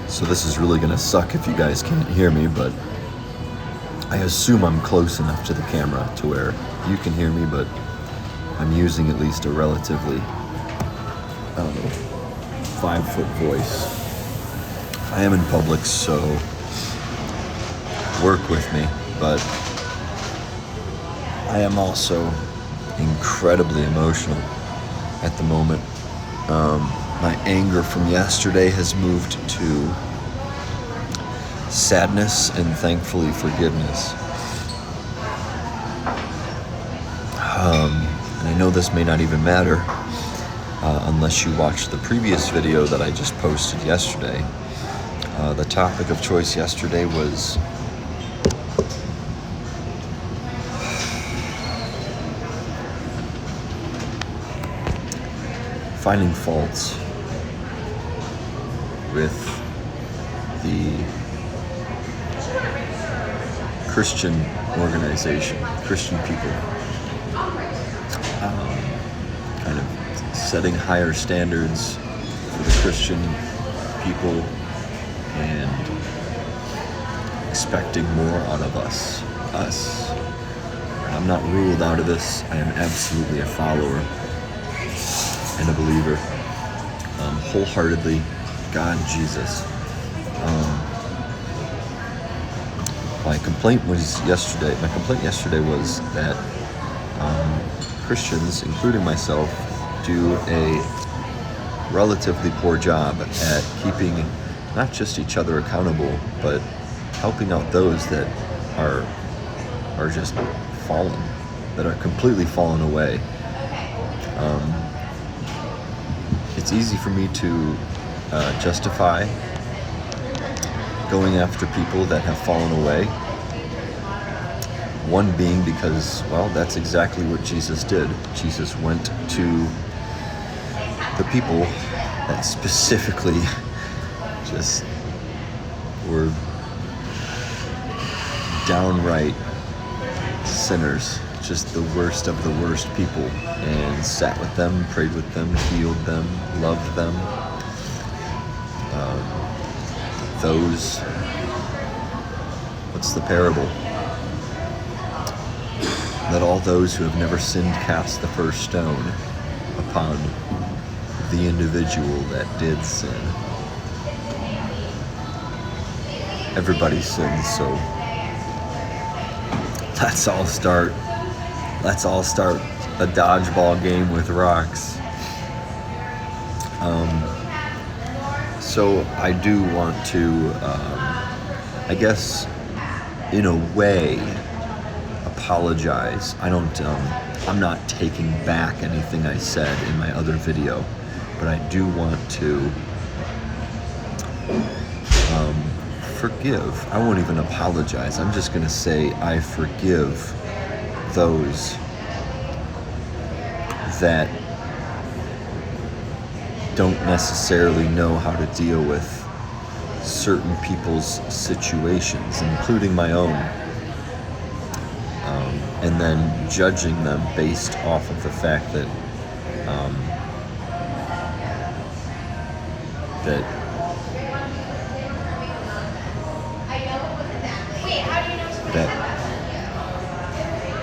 So this is really gonna suck if you guys can't hear me, but I assume I'm close enough to the camera to where you can hear me, but I'm using at least a relatively, 5-foot voice. I am in public, so work with me, but I am also incredibly emotional at the moment. My anger from yesterday has moved to sadness and thankfully forgiveness. And I know this may not even matter unless you watched the previous video that I just posted yesterday. The topic of choice yesterday was finding faults with the Christian organization, Christian people, kind of setting higher standards for the Christian people and expecting more out of us. I'm not ruled out of this. I am absolutely a follower and a believer, wholeheartedly, God, Jesus. My complaint yesterday was that Christians, including myself, do a relatively poor job at keeping not just each other accountable, but helping out those that are just fallen, that are completely fallen away. It's easy for me to justify going after people that have fallen away. One being because, well, that's exactly what Jesus did. Jesus went to the people that specifically just were downright sinners, just the worst of the worst people, and sat with them, prayed with them, healed them, loved them. What's the parable? Let all those who have never sinned cast the first stone upon the individual that did sin. Everybody sins, so let's all start a dodgeball game with rocks. So I do want to, I guess, in a way, apologize. I'm not taking back anything I said in my other video, but I do want to forgive. I won't even apologize. I'm just gonna say I forgive those that don't necessarily know how to deal with certain people's situations, including my own, and then judging them based off of the fact that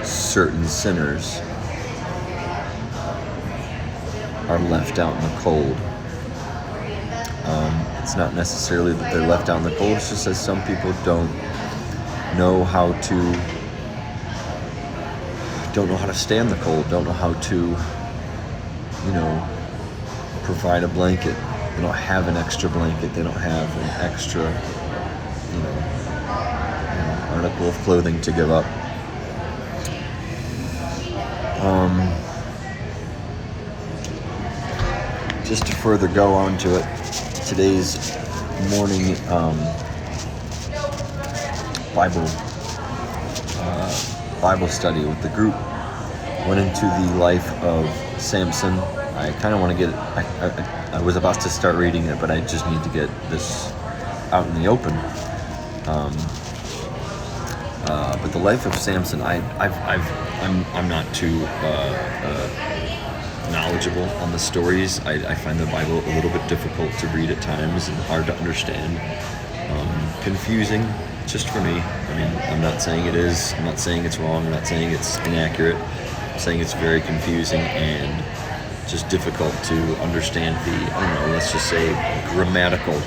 certain sinners are left out in the cold. It's not necessarily that they're left out in the cold, it's just that some people don't know how to stand the cold, don't know how to, provide a blanket. They don't have an extra blanket, they don't have an extra, article of clothing to give up. Just to further go on to it, today's morning Bible study with the group went into the life of Samson. I kind of want to get I was about to start reading it, but I just need to get this out in the open. But the life of Samson, I'm not too knowledgeable on the stories. I find the Bible a little bit difficult to read at times and hard to understand. Confusing, just for me. I mean, I'm not saying it is. I'm not saying it's wrong. I'm not saying it's inaccurate. I'm saying it's very confusing and just difficult to understand the, I don't know, let's just say grammatical.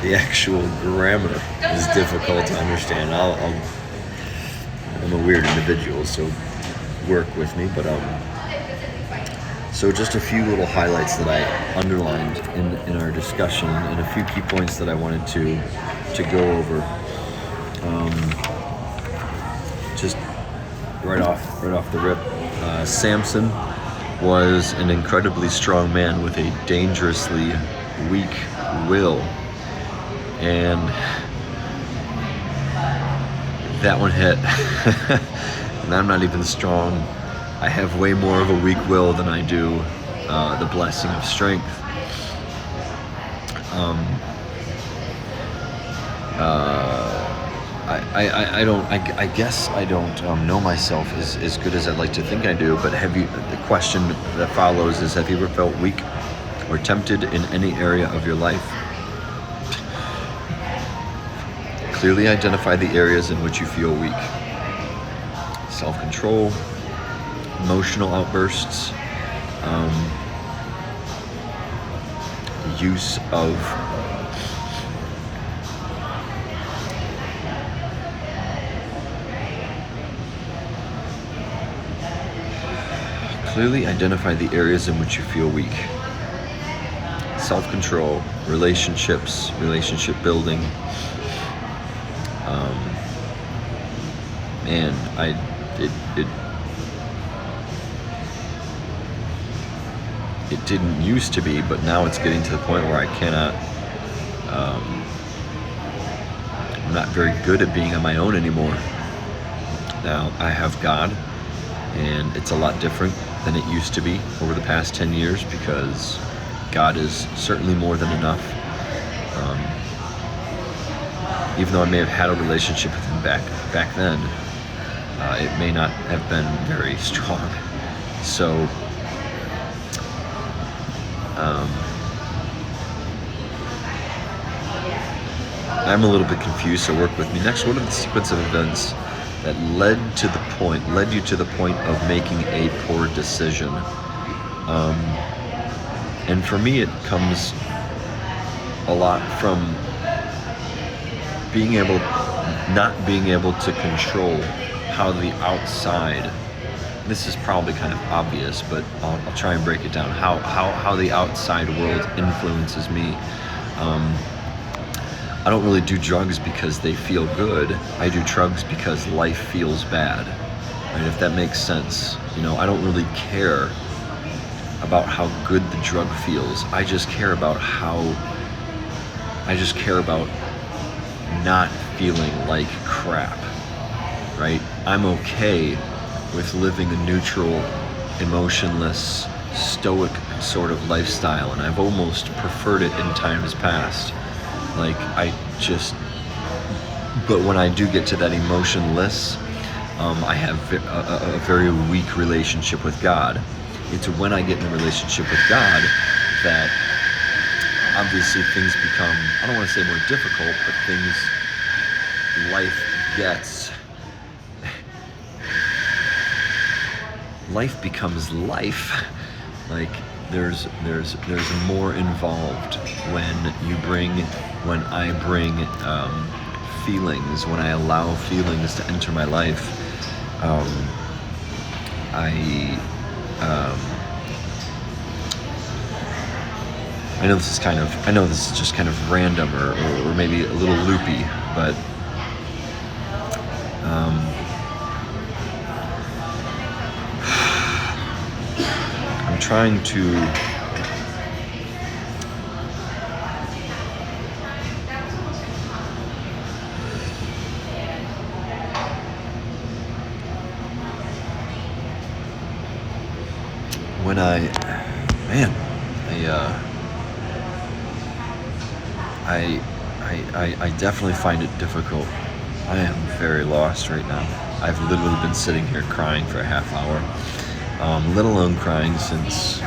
The actual grammar is difficult to understand. I'm a weird individual, so work with me. But so just a few little highlights that I underlined in our discussion, and a few key points that I wanted to go over. Just right off the rip, Samson was an incredibly strong man with a dangerously weak will, and that one hit. And I'm not even strong. I have way more of a weak will than I do the blessing of strength. I guess I don't know myself as good as I'd like to think I do, but the question that follows is, have you ever felt weak or tempted in any area of your life? Clearly identify the areas in which you feel weak. Self-control, emotional outbursts, use of clearly identify the areas in which you feel weak. Self-control, relationships, relationship building. And it didn't used to be, but now it's getting to the point where I cannot, I'm not very good at being on my own anymore. Now I have God, and it's a lot different than it used to be over the past 10 years, because God is certainly more than enough. Even though I may have had a relationship with him back then, it may not have been very strong. So I'm a little bit confused, so work with me. Next, what are the sequence of events that led you to the point of making a poor decision? And for me, it comes a lot from not being able to control how the outside, this is probably kind of obvious, but I'll try and break it down, how the outside world influences me. I don't really do drugs because they feel good. I do drugs because life feels bad, right? If that makes sense. I don't really care about how good the drug feels. I just care about not feeling like crap, right? I'm okay with living a neutral, emotionless, stoic sort of lifestyle, and I've almost preferred it in times past. But when I do get to that emotionless, I have a very weak relationship with God. It's when I get in a relationship with God that obviously things become, I don't want to say more difficult, but life becomes life. Like there's more involved when I bring feelings, when I allow feelings to enter my life. I know this is just kind of random or maybe a little loopy, but I'm trying to I definitely find it difficult. I am very lost right now. I've literally been sitting here crying for a half hour. let alone crying since,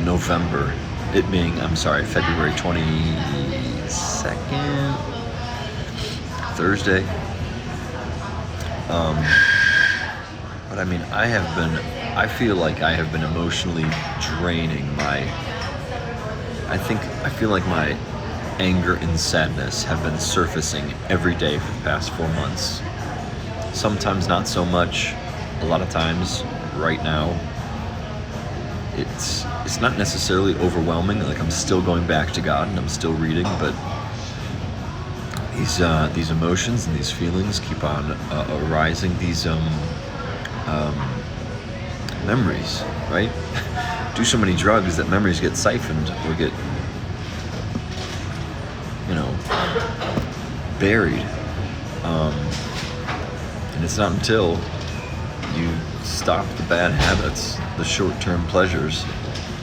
November. It being, February 22nd, Thursday. But I mean, I feel like I have been emotionally draining I feel like my anger and sadness have been surfacing every day for the past 4 months. Sometimes not so much. A lot of times, right now, it's not necessarily overwhelming. Like, I'm still going back to God and I'm still reading, but these emotions and these feelings keep on arising. These memories, right? Do so many drugs that memories get siphoned or get, buried. And it's not until you stop the bad habits, the short-term pleasures,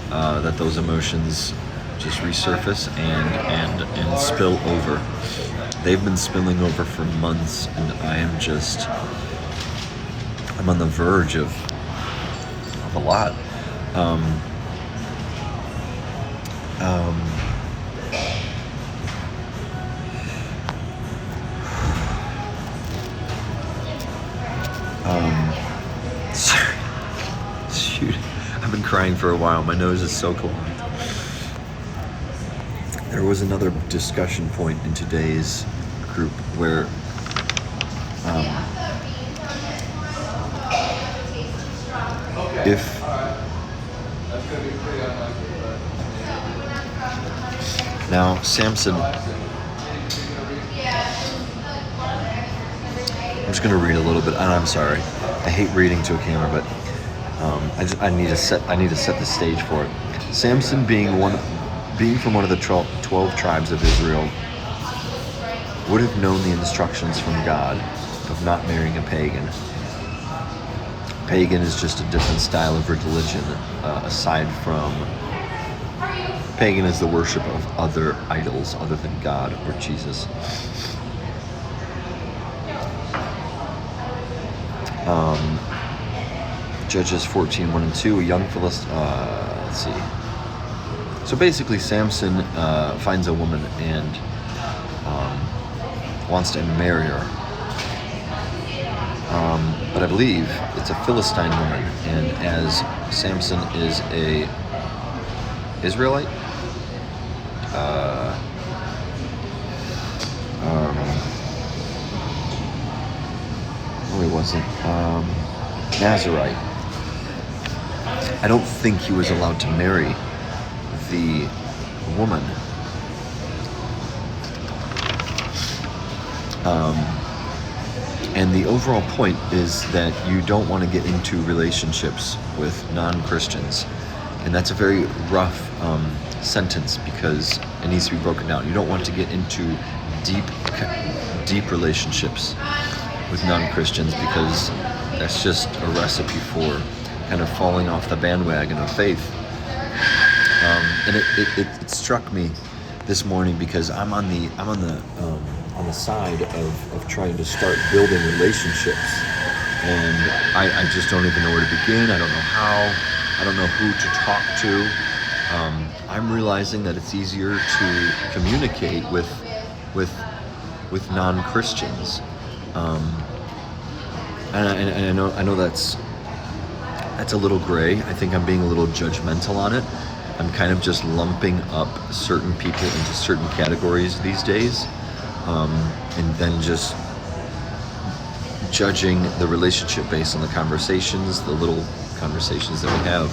that those emotions just resurface and spill over. They've been spilling over for months, and I'm on the verge of a lot. Shoot, I've been crying for a while. My nose is so clogged. There was another discussion point in today's group where if now Samson, I'm just going to read a little bit, and I'm sorry, I hate reading to a camera, but I need to set the stage for it. Samson being from one of the 12 tribes of Israel would have known the instructions from God of not marrying a pagan. Pagan is just a different style of religion, aside from pagan is the worship of other idols other than God or Jesus. Judges 14:1 and 2, a young Philistine. Let's see. So basically, Samson finds a woman and wants to marry her. But I believe it's a Philistine woman, and as Samson is a Israelite, no, he wasn't. Nazarite. I don't think he was allowed to marry the woman. And the overall point is that you don't want to get into relationships with non-Christians. And that's a very rough sentence because it needs to be broken down. You don't want to get into deep relationships with non-Christians because that's just a recipe for kind of falling off the bandwagon of faith. And it struck me this morning because I'm on the side of trying to start building relationships, and I just don't even know where to begin. I don't know how. I don't know who to talk to. I'm realizing that it's easier to communicate with non-Christians, and I know that's a little gray. I think I'm being a little judgmental on it. I'm kind of just lumping up certain people into certain categories these days, and then just judging the relationship based on the conversations, the little conversations that we have.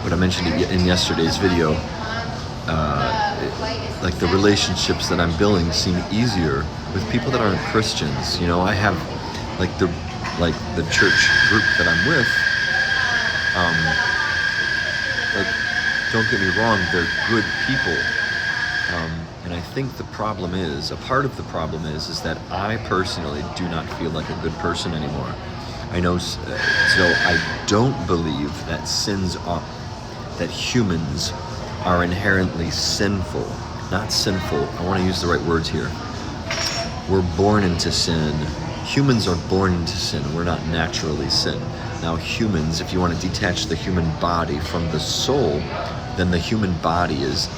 What I mentioned in yesterday's video, like the relationships that I'm building seem easier with people that aren't Christians. I have the church group that I'm with. Don't get me wrong, they're good people. And I think a part of the problem is that I personally do not feel like a good person anymore. I know, so I don't believe that that humans are inherently sinful. Not sinful, I want to use the right words here. We're born into sin. humans are born into sin. We're not naturally sin. Now humans, if you want to detach the human body from the soul, then the human body is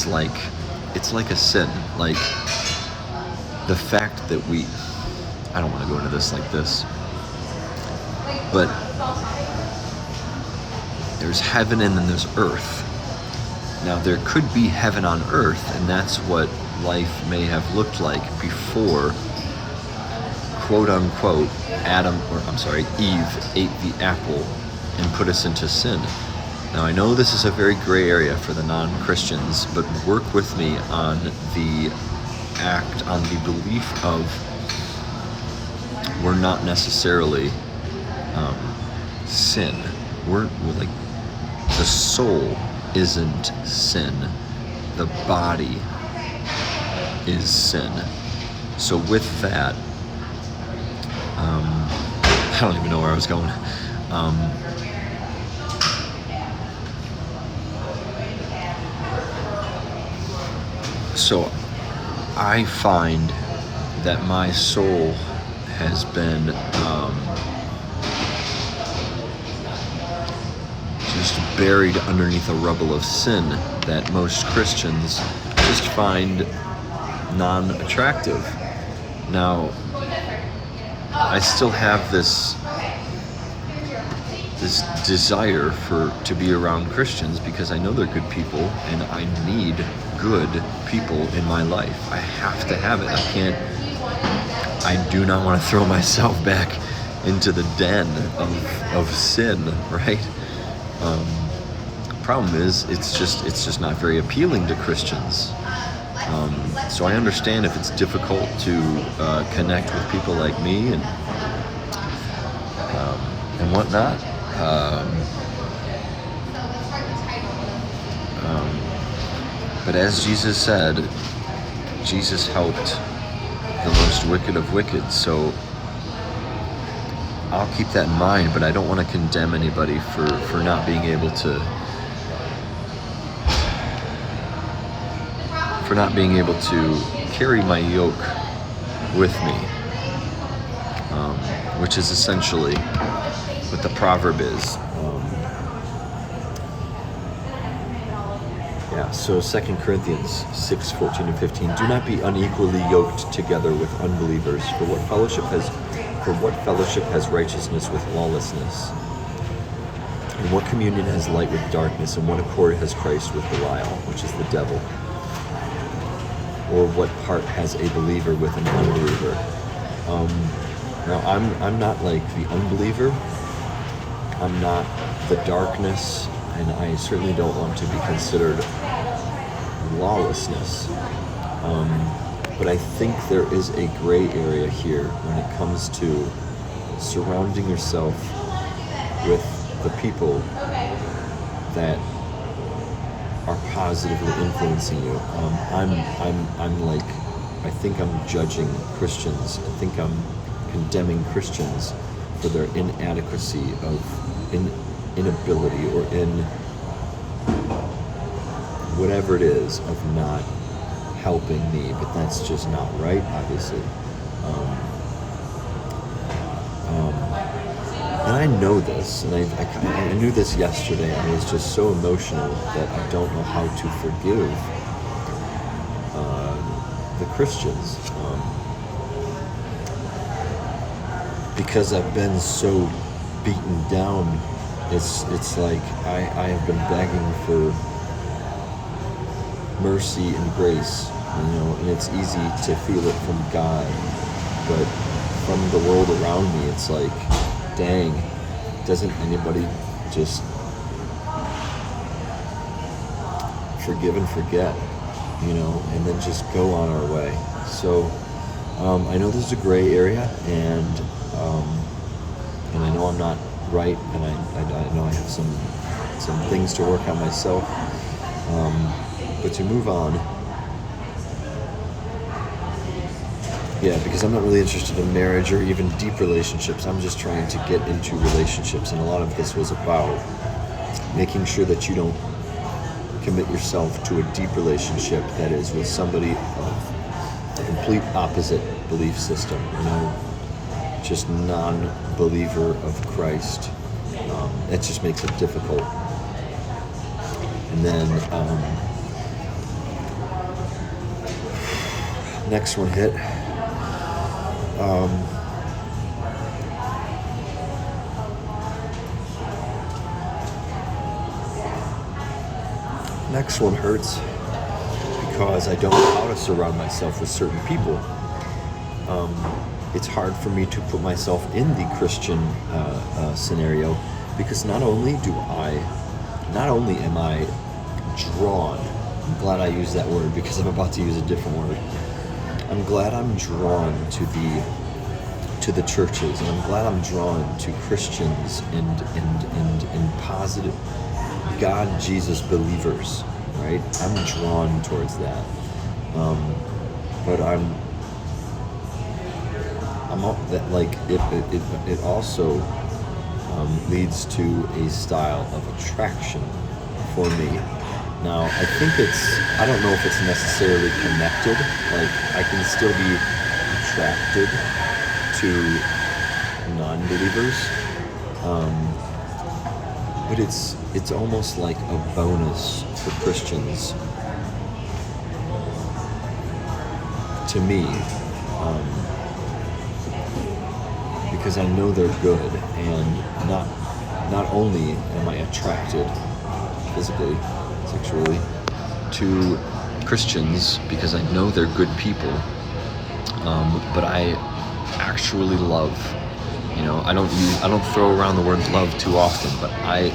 like, it's like a sin. Like the fact that I don't want to go into this like this, but there's heaven and then there's earth. Now there could be heaven on earth, and that's what life may have looked like before, quote unquote, Eve ate the apple and put us into sin. Now I know this is a very gray area for the non-Christians, but work with me on the belief of we're not necessarily sin. We're like, the soul isn't sin. The body is sin. So with that, I don't even know where I was going. So I find that my soul has been just buried underneath a rubble of sin that most Christians just find non-attractive. Now, I still have this desire to be around Christians because I know they're good people and I need good people in my life. I have to have it. I do not want to throw myself back into the den of sin, right? Problem is, it's just not very appealing to Christians. So I understand if it's difficult to connect with people like me and whatnot. But as Jesus said, Jesus helped the most wicked of wicked. So I'll keep that in mind, but I don't want to condemn anybody for not being able to carry my yoke with me, which is essentially what the proverb is. So 2 Corinthians 6:14 and 15. Do not be unequally yoked together with unbelievers. For what fellowship has righteousness with lawlessness? And what communion has light with darkness? And what accord has Christ with Belial, which is the devil? Or what part has a believer with an unbeliever? Now I'm not like the unbeliever. I'm not the darkness, and I certainly don't want to be considered lawlessness. But I think there is a gray area here when it comes to surrounding yourself with the people that are positively influencing you. I'm like, I think I'm judging Christians. I think I'm condemning Christians for their inadequacy inability or in whatever it is of not helping me, but that's just not right, obviously. And I know this, and I knew this yesterday. I was just so emotional that I don't know how to forgive the Christians, because I've been so beaten down. It's like I have been begging for mercy and grace, and it's easy to feel it from God, but from the world around me, it's like, dang, doesn't anybody just forgive and forget, and then just go on our way? So I know there's a gray area, and I know I'm not right, and I know I have some things to work on myself, but to move on, because I'm not really interested in marriage or even deep relationships. I'm just trying to get into relationships, and a lot of this was about making sure that you don't commit yourself to a deep relationship that is with somebody of a complete opposite belief system. just non-believer of Christ. It just makes it difficult. And then next one hit. Next one hurts because I don't know how to surround myself with certain people. It's hard for me to put myself in the Christian scenario, because not only am I drawn, I'm glad I used that word because I'm about to use a different word. I'm glad I'm drawn to the churches, and I'm glad I'm drawn to Christians and positive God, Jesus believers, right? I'm drawn towards that. But it also leads to a style of attraction for me. Now, I don't know if it's necessarily connected. Like, I can still be attracted to non-believers, but it's almost like a bonus for Christians to me, because I know they're good, and not only am I attracted physically, sexually, to Christians because I know they're good people, but I actually love. I don't throw around the word love too often, but I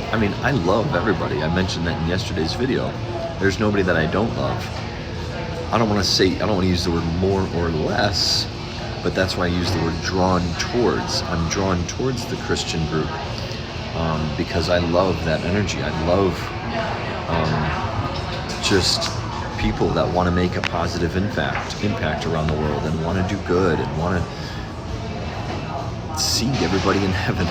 love everybody. I mentioned that in yesterday's video. There's nobody that I don't love. I don't want to use the word more or less, but that's why I use the word drawn towards. I'm drawn towards the Christian group because I love that energy. I love just people that want to make a positive impact around the world, and want to do good, and want to see everybody in heaven.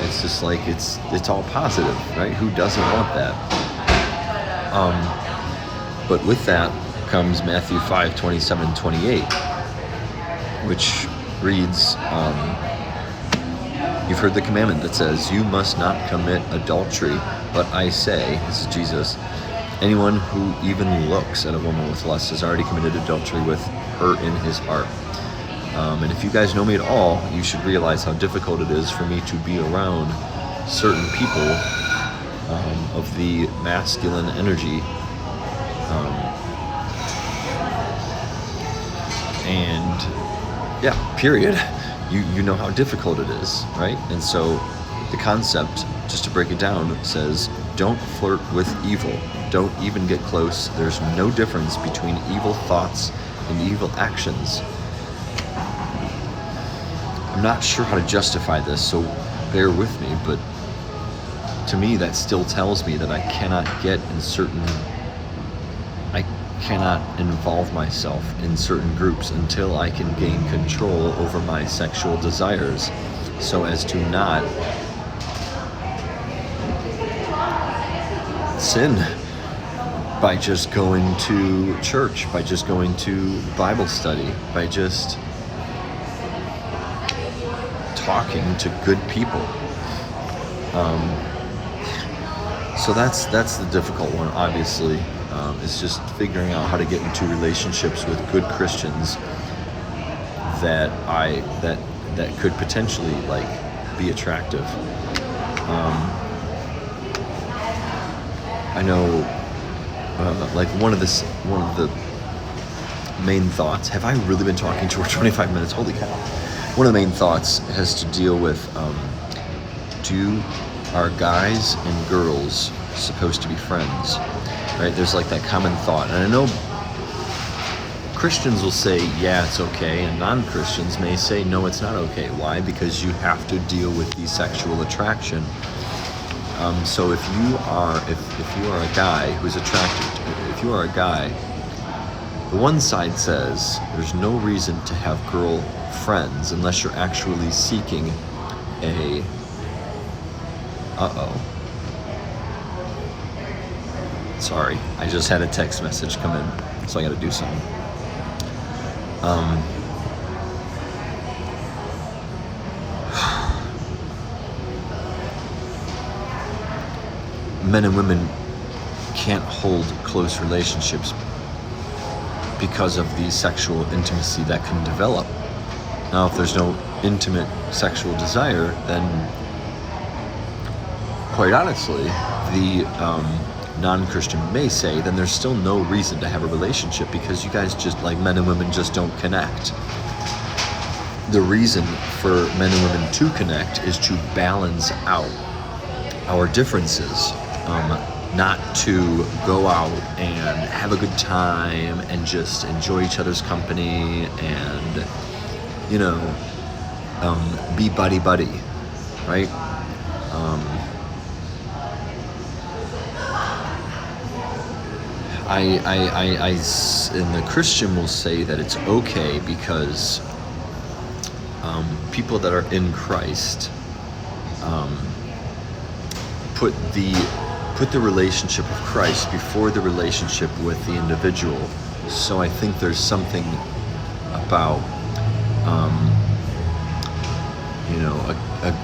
It's just like it's all positive, right? Who doesn't want that? But with that comes Matthew 5:27-28, which reads, you've heard the commandment that says, you must not commit adultery, but I say, this is Jesus, anyone who even looks at a woman with lust has already committed adultery with her in his heart. And if you guys know me at all, you should realize how difficult it is for me to be around certain people of the masculine energy. Period. You know how difficult it is, right? And so the concept, just to break it down, says, don't flirt with evil. Don't even get close. There's no difference between evil thoughts and evil actions. I'm not sure how to justify this, so bear with me, but to me that still tells me that I cannot involve myself in certain groups until I can gain control over my sexual desires, so as to not sin by just going to church, by just going to Bible study, by just talking to good people. So that's the difficult one, obviously. It's just figuring out how to get into relationships with good Christians that could potentially be attractive. I know, one of the main thoughts. Have I really been talking for 25 minutes? Holy cow! One of the main thoughts has to deal with: are guys and girls supposed to be friends? Right? There's that common thought, and I know Christians will say, yeah, it's okay, and non-Christians may say, no, it's not okay. Why? Because you have to deal with the sexual attraction. So if you are a guy who's attracted, if you are a guy, the one side says there's no reason to have girl friends unless you're actually seeking a Sorry, I just had a text message come in, so I got to do something. men and women can't hold close relationships because of the sexual intimacy that can develop. Now, if there's no intimate sexual desire, then quite honestly, the non-Christian may say, then there's still no reason to have a relationship because you guys just, like, men and women just don't connect. The reason for men and women to connect is to balance out our differences, not to go out and have a good time and just enjoy each other's company and, be buddy-buddy, right? And the Christian will say that it's okay because people that are in Christ put the relationship of Christ before the relationship with the individual. So I think there's something about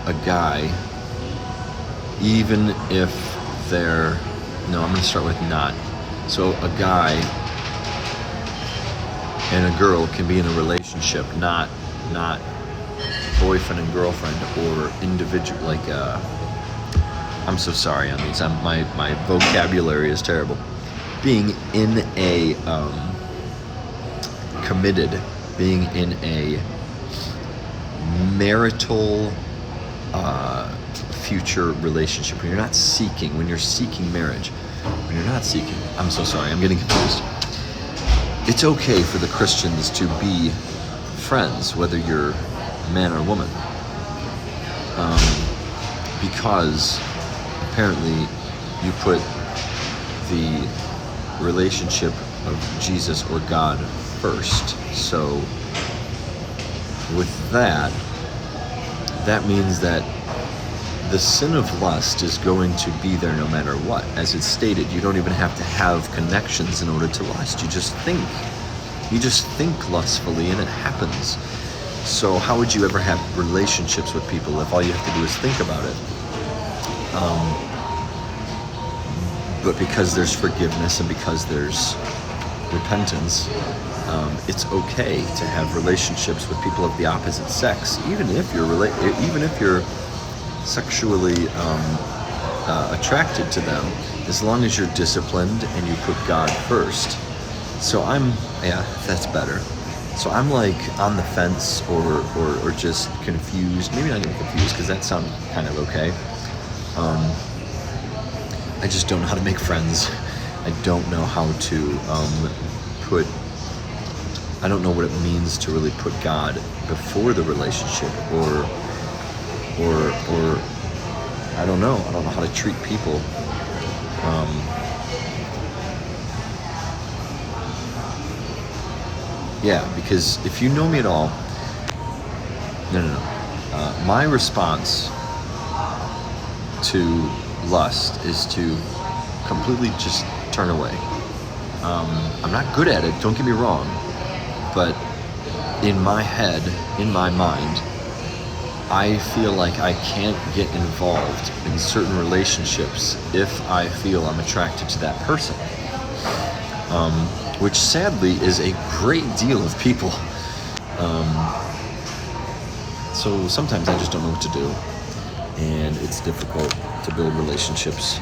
a guy, even if they're, I'm going to start with not. So a guy and a girl can be in a relationship, not boyfriend and girlfriend or individual, like, I'm so sorry on these. My vocabulary is terrible. Being in a committed, being in a marital future relationship, when you're seeking marriage, when you're not seeking, I'm so sorry, I'm getting confused. It's okay for the Christians to be friends, whether you're man or woman, because apparently you put the relationship of Jesus or God first. So with that means that the sin of lust is going to be there no matter what. As it's stated, you don't even have to have connections in order to lust. You just think lustfully and it happens. So how would you ever have relationships with people if all you have to do is think about it? But because there's forgiveness and because there's repentance, it's okay to have relationships with people of the opposite sex, even if you're sexually attracted to them, as long as you're disciplined and you put God first. So that's better. So I'm like on the fence or just confused. Maybe not even confused, because that sounds kind of okay. I just don't know how to make friends. I don't know how to I don't know what it means to really put God before the relationship, or I don't know how to treat people. Because if you know me at all, my response to lust is to completely just turn away. I'm not good at it, don't get me wrong, but in my head, in my mind, I feel like I can't get involved in certain relationships if I feel I'm attracted to that person. Which sadly is a great deal of people. So sometimes I just don't know what to do, and it's difficult to build relationships.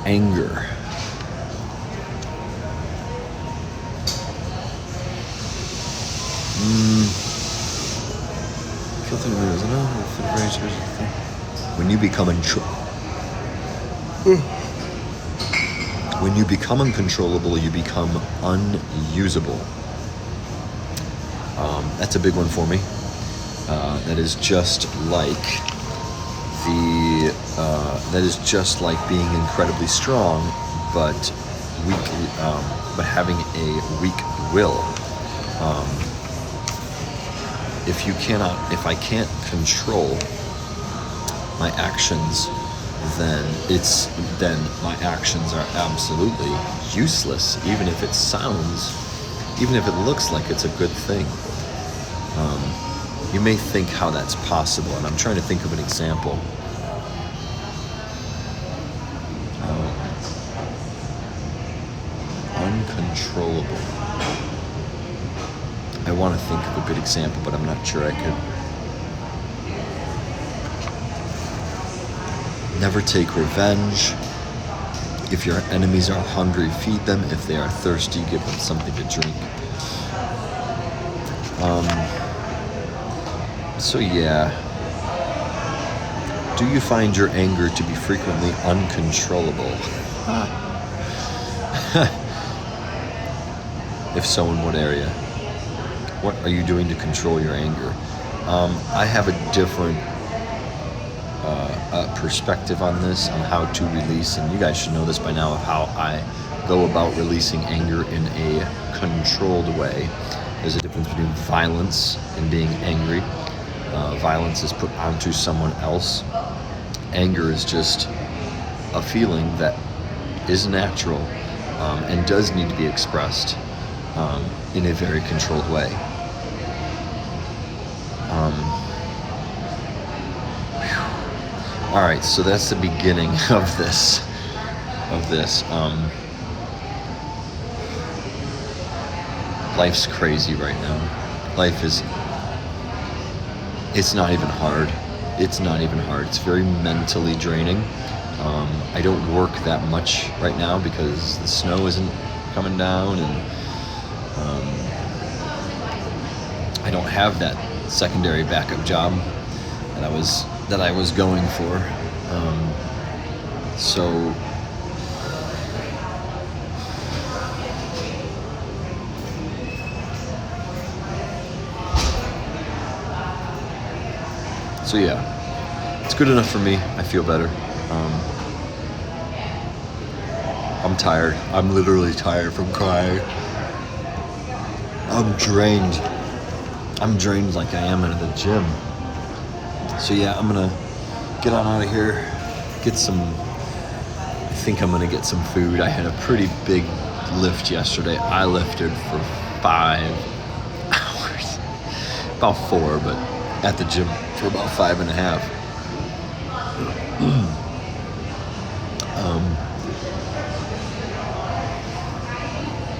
Anger. When you become uncontrollable, you become unusable. That's a big one for me. That is just like being incredibly strong, but weak, but having a weak will. If I can't control my actions, then my actions are absolutely useless, even if it looks like it's a good thing. You may think how that's possible, and I'm trying to think of an example. Uncontrollable. I want to think of a good example, but I'm not sure I could. Never take revenge. If your enemies are hungry, feed them. If they are thirsty, give them something to drink. So yeah. Do you find your anger to be frequently uncontrollable? If so, in what area? What are you doing to control your anger? I have a different perspective on this, on how to release, and you guys should know this by now, of how I go about releasing anger in a controlled way. There's a difference between violence and being angry. Violence is put onto someone else. Anger is just a feeling that is natural and does need to be expressed in a very controlled way. All right, so that's the beginning of this. Life's crazy right now. It's not even hard. It's very mentally draining. I don't work that much right now because the snow isn't coming down, and I don't have that secondary backup job that I was going for. So yeah, it's good enough for me. I feel better. I'm tired. I'm literally tired from crying. I'm drained like I am at the gym. So yeah, I'm gonna get on out of here, I think I'm gonna get some food. I had a pretty big lift yesterday. I lifted for 5 hours, about 4, but at the gym for about 5.5.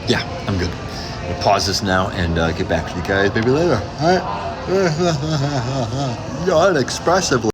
Yeah, I'm good. I'm gonna pause this now and get back to you guys maybe later. All right. Unexpressively.